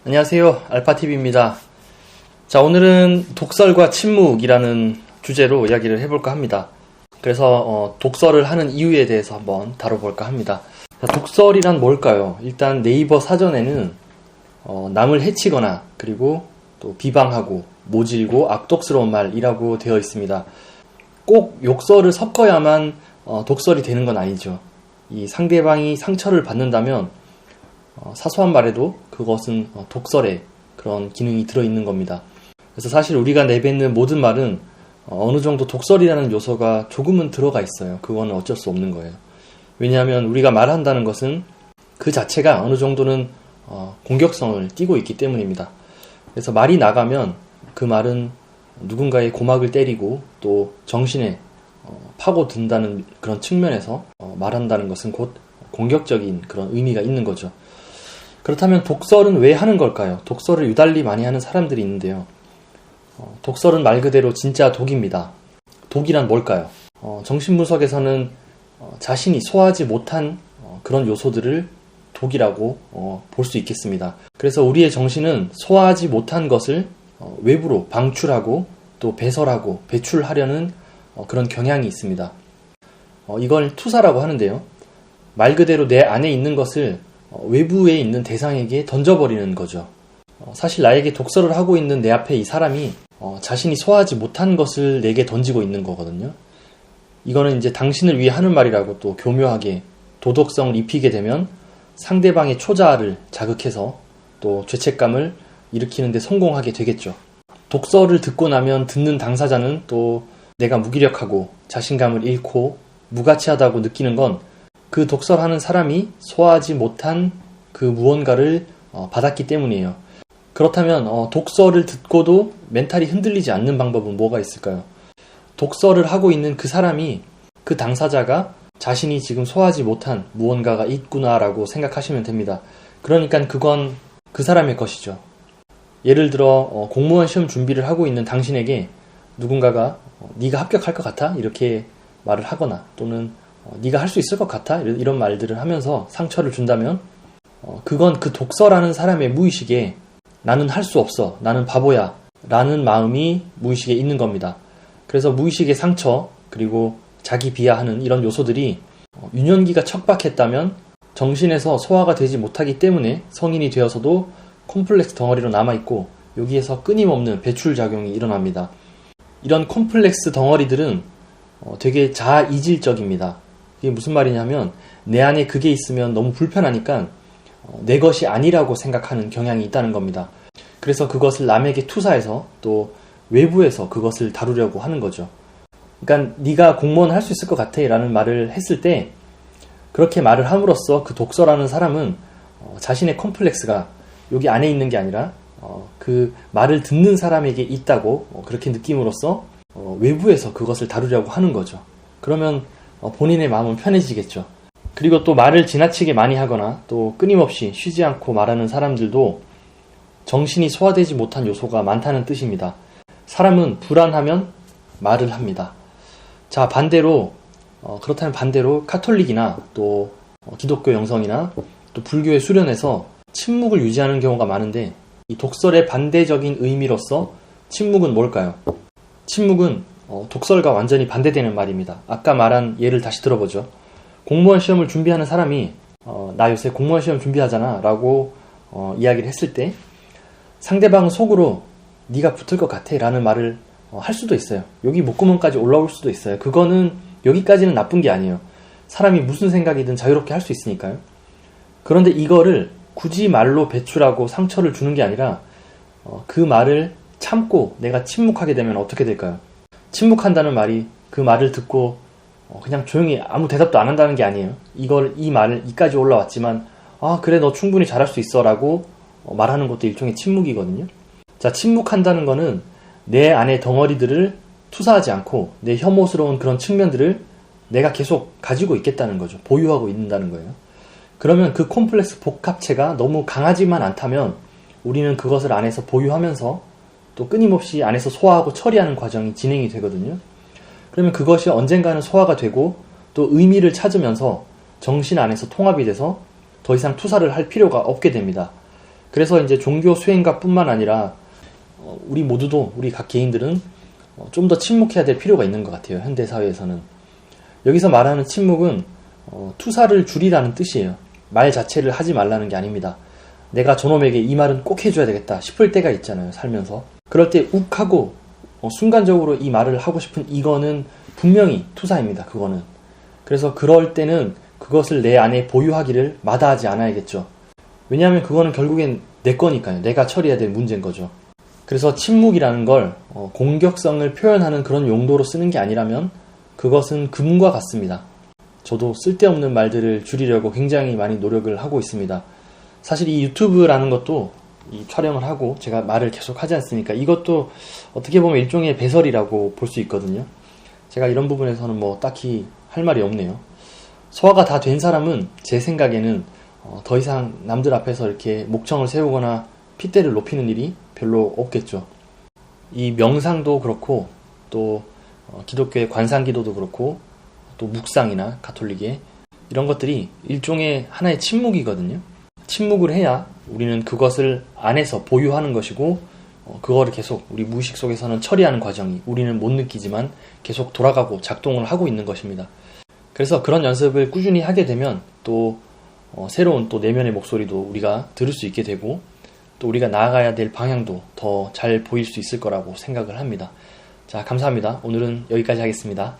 안녕하세요. 알파TV입니다. 자, 오늘은 독설과 침묵이라는 주제로 이야기를 해볼까 합니다. 그래서 독설을 하는 이유에 대해서 한번 다뤄볼까 합니다. 자, 독설이란 뭘까요? 일단 네이버 사전에는 남을 해치거나 그리고 또 비방하고 모질고 악독스러운 말이라고 되어 있습니다. 꼭 욕설을 섞어야만 독설이 되는 건 아니죠. 이 상대방이 상처를 받는다면 사소한 말에도 그것은 독설의 그런 기능이 들어있는 겁니다. 그래서 사실 우리가 내뱉는 모든 말은 어느 정도 독설이라는 요소가 조금은 들어가 있어요. 그거는 어쩔 수 없는 거예요. 왜냐하면 우리가 말한다는 것은 그 자체가 어느 정도는 공격성을 띠고 있기 때문입니다. 그래서 말이 나가면 그 말은 누군가의 고막을 때리고 또 정신에 파고든다는 그런 측면에서 말한다는 것은 곧 공격적인 그런 의미가 있는 거죠. 그렇다면 독설은 왜 하는 걸까요? 독설을 유달리 많이 하는 사람들이 있는데요. 독설은 말 그대로 진짜 독입니다. 독이란 뭘까요? 정신분석에서는 자신이 소화하지 못한 그런 요소들을 독이라고 볼 수 있겠습니다. 그래서 우리의 정신은 소화하지 못한 것을 외부로 방출하고 또 배설하고 배출하려는 그런 경향이 있습니다. 이걸 투사라고 하는데요. 말 그대로 내 안에 있는 것을 외부에 있는 대상에게 던져버리는 거죠. 사실 나에게 독설을 하고 있는 내 앞에 이 사람이 자신이 소화하지 못한 것을 내게 던지고 있는 거거든요. 이거는 이제 당신을 위해 하는 말이라고 또 교묘하게 도덕성을 입히게 되면 상대방의 초자아를 자극해서 또 죄책감을 일으키는 데 성공하게 되겠죠. 독설을 듣고 나면 듣는 당사자는 또 내가 무기력하고 자신감을 잃고 무가치하다고 느끼는 건 그 독설하는 사람이 소화하지 못한 그 무언가를 받았기 때문이에요. 그렇다면 독설을 듣고도 멘탈이 흔들리지 않는 방법은 뭐가 있을까요? 독설을 하고 있는 그 사람이, 그 당사자가 자신이 지금 소화하지 못한 무언가가 있구나라고 생각하시면 됩니다. 그러니까 그건 그 사람의 것이죠. 예를 들어 공무원 시험 준비를 하고 있는 당신에게 누군가가 네가 합격할 것 같아? 이렇게 말을 하거나 또는 네가 할 수 있을 것 같아? 이런 말들을 하면서 상처를 준다면 그건 그 독설하는 사람의 무의식에 나는 할 수 없어, 나는 바보야 라는 마음이 무의식에 있는 겁니다. 그래서 무의식의 상처 그리고 자기 비하하는 이런 요소들이 유년기가 척박했다면 정신에서 소화가 되지 못하기 때문에 성인이 되어서도 콤플렉스 덩어리로 남아있고 여기에서 끊임없는 배출작용이 일어납니다. 이런 콤플렉스 덩어리들은 되게 자아이질적입니다. 이게 무슨 말이냐면 내 안에 그게 있으면 너무 불편하니까 내 것이 아니라고 생각하는 경향이 있다는 겁니다. 그래서 그것을 남에게 투사해서 또 외부에서 그것을 다루려고 하는 거죠. 그러니까 네가 공무원 할 수 있을 것 같아 라는 말을 했을 때 그렇게 말을 함으로써 그 독설하는 사람은 자신의 콤플렉스가 여기 안에 있는 게 아니라 그 말을 듣는 사람에게 있다고 그렇게 느낌으로써 외부에서 그것을 다루려고 하는 거죠. 그러면 본인의 마음은 편해지겠죠. 그리고 또 말을 지나치게 많이 하거나 또 끊임없이 쉬지 않고 말하는 사람들도 정신이 소화되지 못한 요소가 많다는 뜻입니다. 사람은 불안하면 말을 합니다. 자, 반대로 그렇다면 반대로 카톨릭이나 또 기독교 영성이나 또 불교의 수련에서 침묵을 유지하는 경우가 많은데 이 독설의 반대적인 의미로서 침묵은 뭘까요? 침묵은 독설과 완전히 반대되는 말입니다. 아까 말한 예를 다시 들어보죠. 공무원 시험을 준비하는 사람이 나 요새 공무원 시험 준비하잖아 라고 이야기를 했을 때 상대방은 속으로 네가 붙을 것 같아 라는 말을 할 수도 있어요. 여기 목구멍까지 올라올 수도 있어요. 그거는 여기까지는 나쁜 게 아니에요. 사람이 무슨 생각이든 자유롭게 할 수 있으니까요. 그런데 이거를 굳이 말로 배출하고 상처를 주는 게 아니라 그 말을 참고 내가 침묵하게 되면 어떻게 될까요? 침묵한다는 말이 그 말을 듣고 그냥 조용히 아무 대답도 안 한다는 게 아니에요. 이 말을 이까지 올라왔지만 그래 너 충분히 잘할 수 있어 라고 말하는 것도 일종의 침묵이거든요. 자, 침묵한다는 거는 내 안의 덩어리들을 투사하지 않고 내 혐오스러운 그런 측면들을 내가 계속 가지고 있겠다는 거죠. 보유하고 있는다는 거예요. 그러면 그 콤플렉스 복합체가 너무 강하지만 않다면 우리는 그것을 안에서 보유하면서 또 끊임없이 안에서 소화하고 처리하는 과정이 진행이 되거든요. 그러면 그것이 언젠가는 소화가 되고 또 의미를 찾으면서 정신 안에서 통합이 돼서 더 이상 투사를 할 필요가 없게 됩니다. 그래서 이제 종교 수행가 뿐만 아니라 우리 모두도, 우리 각 개인들은 좀 더 침묵해야 될 필요가 있는 것 같아요. 현대 사회에서는. 여기서 말하는 침묵은 투사를 줄이라는 뜻이에요. 말 자체를 하지 말라는 게 아닙니다. 내가 저놈에게 이 말은 꼭 해줘야 되겠다 싶을 때가 있잖아요, 살면서. 그럴 때 욱하고 순간적으로 이 말을 하고 싶은 이거는 분명히 투사입니다. 그거는. 그래서 그럴 때는 그것을 내 안에 보유하기를 마다하지 않아야겠죠. 왜냐하면 그거는 결국엔 내 거니까요. 내가 처리해야 될 문제인 거죠. 그래서 침묵이라는 걸 공격성을 표현하는 그런 용도로 쓰는 게 아니라면 그것은 금과 같습니다. 저도 쓸데없는 말들을 줄이려고 굉장히 많이 노력을 하고 있습니다. 사실 이 유튜브라는 것도 이 촬영을 하고 제가 말을 계속 하지 않습니까? 이것도 어떻게 보면 일종의 배설이라고 볼 수 있거든요. 제가 이런 부분에서는 뭐 딱히 할 말이 없네요. 소화가 다 된 사람은 제 생각에는 더 이상 남들 앞에서 이렇게 목청을 세우거나 핏대를 높이는 일이 별로 없겠죠. 이 명상도 그렇고 또 기독교의 관상기도도 그렇고 또 묵상이나 가톨릭의 이런 것들이 일종의 하나의 침묵이거든요. 침묵을 해야 우리는 그것을 안에서 보유하는 것이고 그거를 계속 우리 무의식 속에서는 처리하는 과정이 우리는 못 느끼지만 계속 돌아가고 작동을 하고 있는 것입니다. 그래서 그런 연습을 꾸준히 하게 되면 또 새로운 또 내면의 목소리도 우리가 들을 수 있게 되고 또 우리가 나아가야 될 방향도 더 잘 보일 수 있을 거라고 생각을 합니다. 자, 감사합니다. 오늘은 여기까지 하겠습니다.